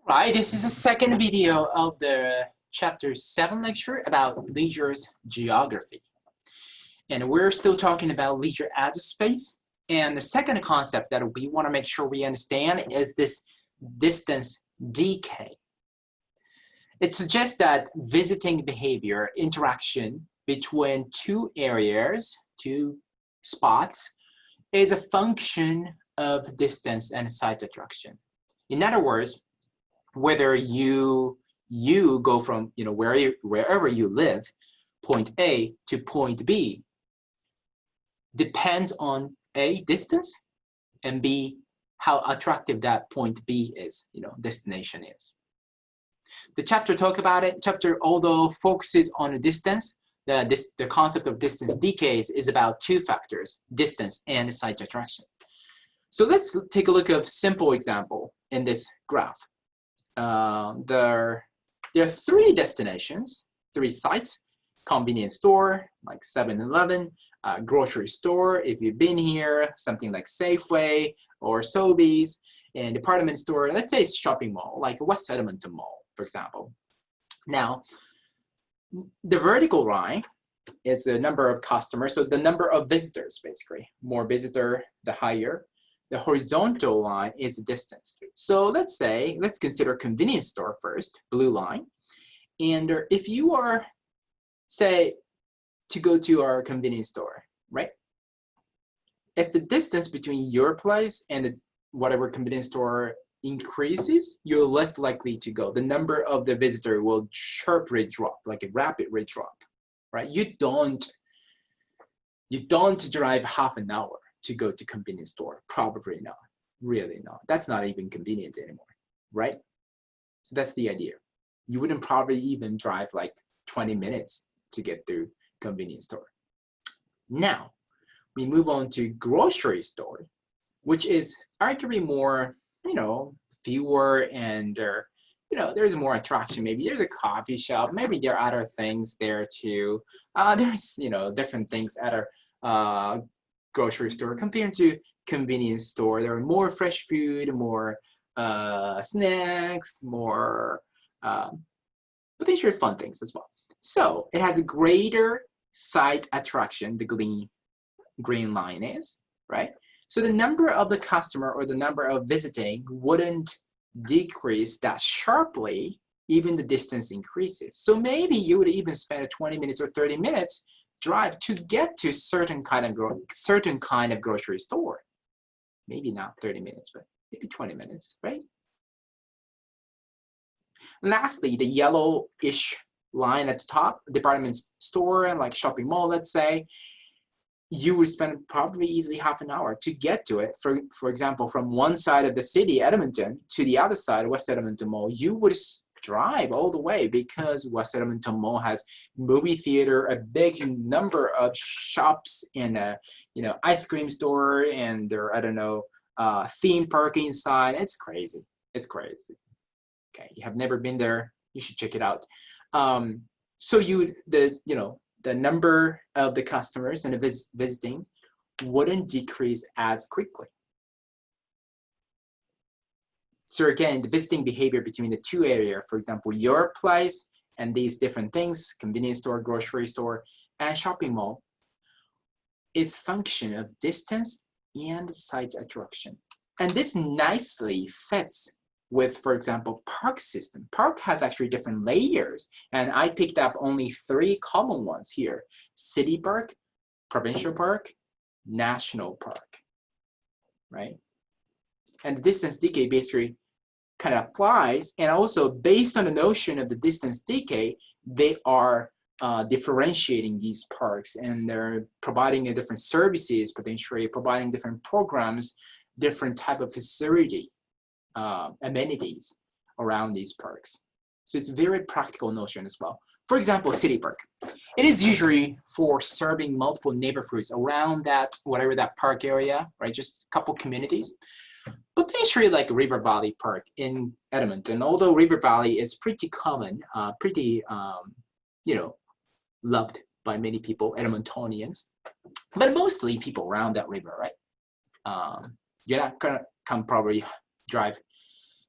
Right, this is the second video of the chapter 7 lecture about leisure's geography. And we're still talking about leisure as a space. And the second concept that we want to make sure we understand is this distance decay. It suggests that visiting behavior, interaction between two areas, two spots, is a function of distance and site attraction. In other words, whether you go from wherever you live, point A to point B, depends on A, distance, and B, how attractive that point B is, destination is. The chapter talk about it. Chapter, although focuses on the distance, the concept of distance decay is about two factors: distance and site attraction. So let's take a look at a simple example in this graph. There are three destinations, three sites: convenience store, like 7-Eleven, grocery store, if you've been here, something like Safeway or Sobeys, and department store, let's say it's shopping mall, like West Edmonton Mall, for example. Now, the vertical line is the number of customers, so the number of visitors, basically. More visitor, the higher. The horizontal line is the distance. So let's consider convenience store first, blue line. And if you are, say, to go to our convenience store, right? If the distance between your place and whatever convenience store increases, you're less likely to go. The number of the visitor will sharply drop, like a rapid rate drop, right? You don't drive half an hour to go to convenience store. Probably not, really not. That's not even convenient anymore, right? So that's the idea. You wouldn't probably even drive like 20 minutes to get through convenience store. Now, we move on to grocery store, which is arguably more, fewer, and there's more attraction. Maybe there's a coffee shop. Maybe there are other things there too. There's, different things at our grocery store compared to convenience store. There are more fresh food, more snacks, more potentially fun things as well. So it has a greater site attraction, the green line is, right? So the number of the customer or the number of visiting wouldn't decrease that sharply, even the distance increases. So maybe you would even spend 20 minutes or 30 minutes drive to get to certain kind of grocery store. Maybe not 30 minutes, but maybe 20 minutes, right? Lastly, the yellowish line at the top, department store, like shopping mall, let's say, you would spend probably easily half an hour to get to it. For example, from one side of the city, Edmonton, to the other side, West Edmonton Mall, you would drive all the way because West Edmonton Mall has movie theater, a big number of shops, and ice cream store, and there, theme park inside. It's crazy. It's crazy. Okay, you have never been there, you should check it out. So the number of the customers and the visiting wouldn't decrease as quickly. So again, the visiting behavior between the two areas, for example, your place and these different things, convenience store, grocery store, and shopping mall, is function of distance and site attraction. And this nicely fits with, for example, park system. Park has actually different layers, and I picked up only 3 common ones here: city park, provincial park, national park, right? And the distance decay basically kind of applies, and also based on the notion of the distance decay, they are differentiating these parks, and they're providing different services, potentially providing different programs, different type of facility, amenities around these parks. So it's a very practical notion as well. For example, city park. It is usually for serving multiple neighborhoods around that, whatever that park area, right? Just a couple communities. Potentially like River Valley Park in Edmonton, although River Valley is pretty common, loved by many people, Edmontonians, but mostly people around that river, right? You're not gonna come probably drive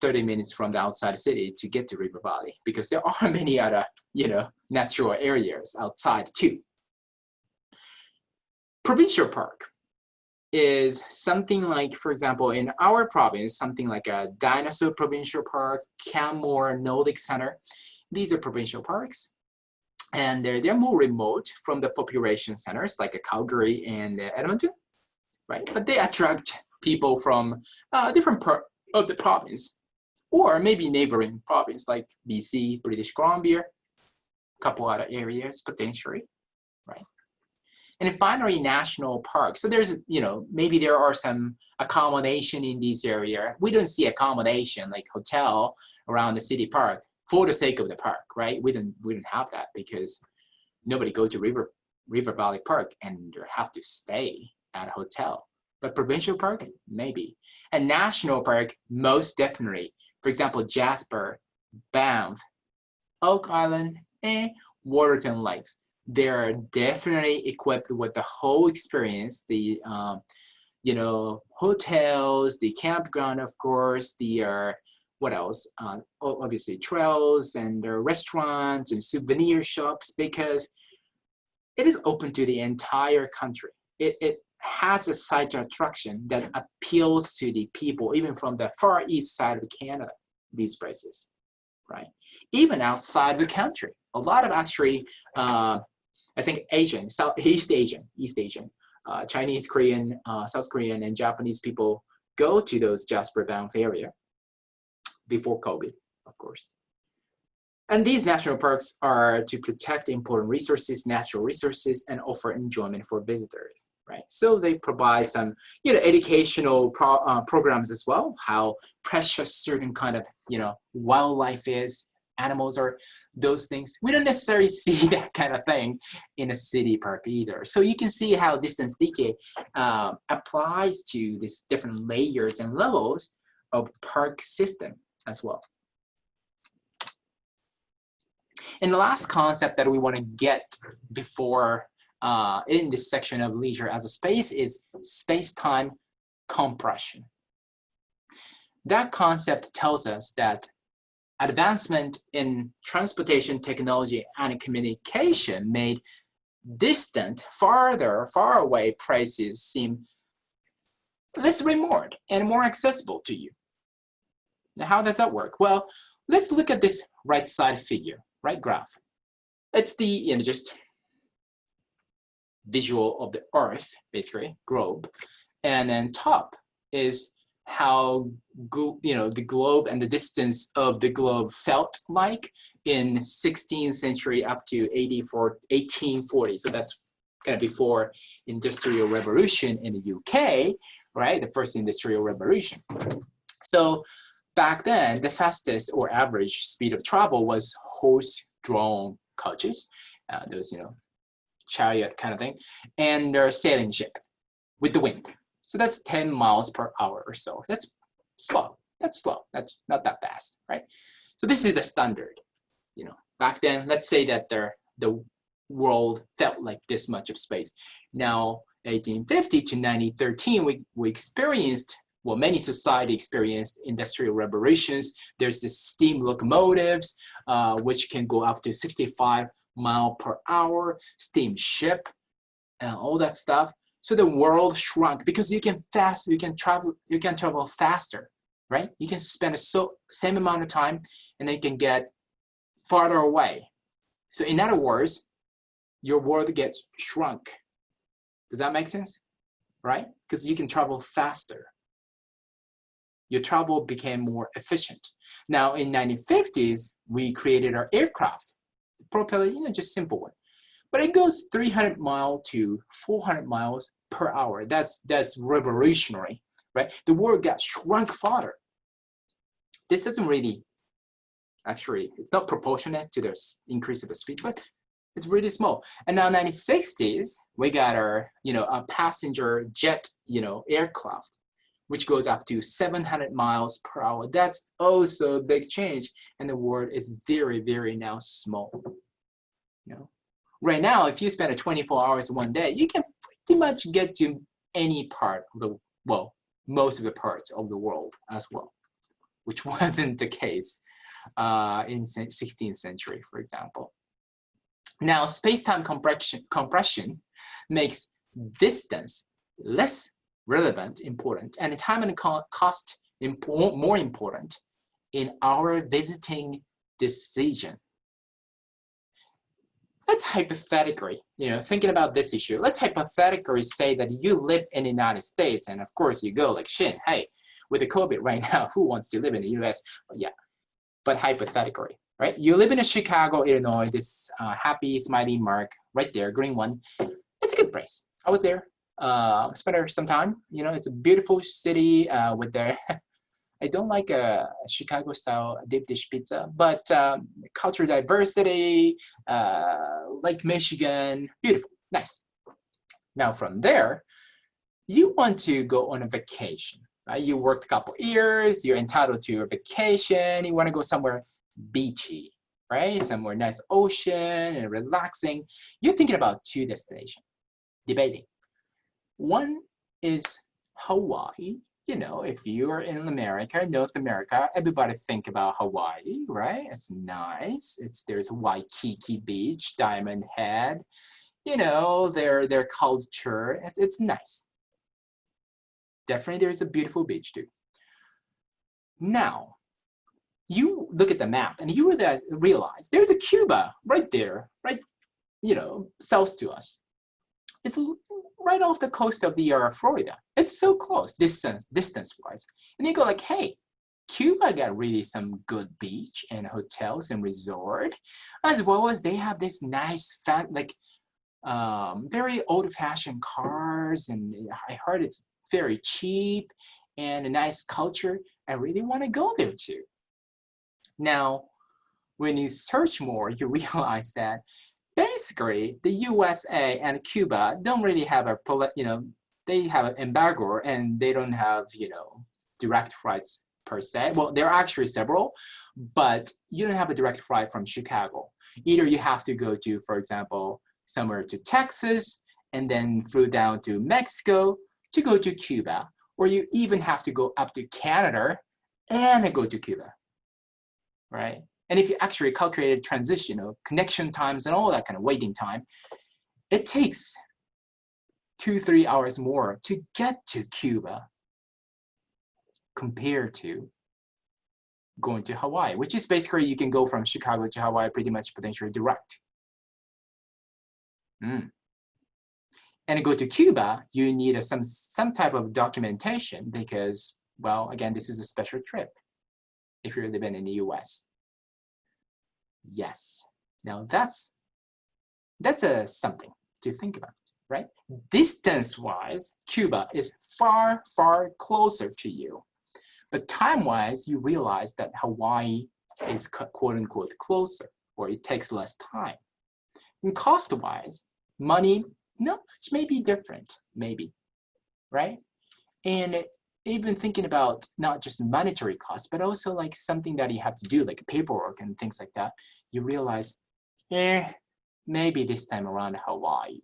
30 minutes from the outside city to get to River Valley, because there are many other, natural areas outside too. Provincial park is something like, for example, in our province, something like a Dinosaur Provincial Park, Canmore Nordic Center. These are provincial parks, and they're more remote from the population centers like Calgary and Edmonton, right? But they attract people from different part of the province, or maybe neighboring province like BC, British Columbia, a couple other areas potentially, right? And finally, national parks. So there's, maybe there are some accommodation in this area. We don't see accommodation like hotel around the city park for the sake of the park, right? We don't have that, because nobody go to River Valley Park and have to stay at a hotel. But provincial park, maybe. And national park, most definitely. For example, Jasper, Banff, Oak Island, and Waterton Lakes. They're definitely equipped with the whole experience, the hotels, the campground, of course, the what else? Obviously trails and restaurants and souvenir shops, because it is open to the entire country. It has a site attraction that appeals to the people, even from the far east side of Canada, these places, right? Even outside the country, a lot of actually, I think East Asian, Chinese, Korean, South Korean, and Japanese people go to those Jasper Banff area before COVID, of course. And these national parks are to protect important resources, natural resources, and offer enjoyment for visitors, right? So they provide some, educational programs as well, how precious certain kind of, wildlife is, animals are, those things. We don't necessarily see that kind of thing in a city park either. So you can see how distance decay applies to these different layers and levels of park system as well. And the last concept that we want to get before in this section of leisure as a space is space-time compression. That concept tells us that advancement in transportation technology and communication made distant, far away places seem less remote and more accessible to you. Now, how does that work? Well, let's look at this right side figure, right graph. It's the just visual of the Earth, basically, globe, and then top is how the globe and the distance of the globe felt like in 16th century up to 1840. So that's kind of before Industrial Revolution in the UK, right? The first Industrial Revolution. So back then, the fastest or average speed of travel was horse-drawn coaches, those chariot kind of thing, and their sailing ship with the wind. So that's 10 miles per hour or so. That's slow. That's slow. That's not that fast, right? So this is the standard. Back then, let's say that the world felt like this much of space. Now, 1850 to 1913, we experienced, well, many society experienced industrial revolutions. There's the steam locomotives, which can go up to 65 miles per hour, steam ship, and all that stuff. So the world shrunk because you can travel faster, right? You can spend the same amount of time and then you can get farther away. So in other words, your world gets shrunk. Does that make sense? Right? Because you can travel faster. Your travel became more efficient. Now in 1950s, we created our aircraft, propeller, just simple one. But it goes 300 miles to 400 miles per hour. That's revolutionary, right? The world got shrunk farther. This doesn't really, actually, it's not proportionate to the increase of the speed, but it's really small. And now 1960s, we got our, a passenger jet, aircraft, which goes up to 700 miles per hour. That's also a big change. And the world is very, very now small, Right now, if you spend 24 hours one day, you can pretty much get to any part of most of the parts of the world as well. which wasn't the case in 16th century, for example. Now, space-time compression makes distance less relevant, important, and time and cost more important in our visiting decision. Let's hypothetically, thinking about this issue, let's hypothetically say that you live in the United States, and of course you go like, Shin, hey, with the COVID right now, who wants to live in the US? Well, yeah, but hypothetically, right? You live in Chicago, Illinois, this happy, smiley mark right there, green one. It's a good place. I was there, spent there some time. It's a beautiful city with their, I don't like a Chicago-style deep dish pizza, but cultural diversity, Lake Michigan, beautiful, nice. Now from there, you want to go on a vacation. Right? You worked a couple years, you're entitled to a vacation, you want to go somewhere beachy, right? Somewhere nice ocean and relaxing. You're thinking about two destinations, debating. One is Hawaii. If you are in America, North America, everybody think about Hawaii, right? It's nice. There's Waikiki Beach, Diamond Head, their culture. It's nice. Definitely, there's a beautiful beach too. Now, you look at the map and you realize there's a Cuba right there, right? South to us. It's right off the coast of the Florida. It's so close, distance-wise. And you go like, hey, Cuba got really some good beach and hotels and resort, as well as they have this nice, very old-fashioned cars, and I heard it's very cheap and a nice culture. I really want to go there too. Now, when you search more, you realize that basically, the USA and Cuba don't really have they have an embargo and they don't have, direct flights per se. Well, there are actually several, but you don't have a direct flight from Chicago. Either you have to go to, for example, somewhere to Texas and then flew down to Mexico to go to Cuba, or you even have to go up to Canada and go to Cuba, right? And if you actually calculated transition, connection times and all that kind of waiting time, it takes 2-3 hours more to get to Cuba compared to going to Hawaii, which is basically you can go from Chicago to Hawaii pretty much potentially direct. And to go to Cuba, you need some type of documentation because, well, again, this is a special trip if you're living in the US. Yes. Now that's something to think about, right? Distance-wise, Cuba is far, far closer to you. But time-wise, you realize that Hawaii is quote-unquote closer, or it takes less time. And cost-wise, money, no, it's maybe different, maybe, right? And even thinking about not just monetary costs, but also like something that you have to do, like paperwork and things like that, you realize, maybe this time around Hawaii.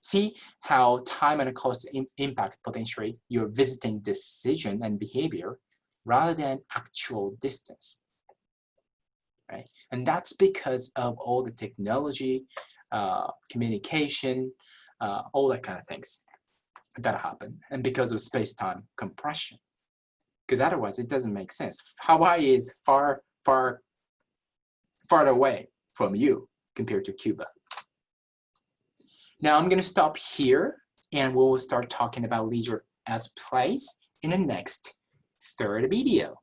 See how time and cost impact potentially your visiting decision and behavior rather than actual distance, right? And that's because of all the technology, communication, all that kind of things that happen, and because of space-time compression. Because otherwise, it doesn't make sense. Hawaii is far, far, far away from you compared to Cuba. Now I'm going to stop here, and we'll start talking about leisure as place in the next third video.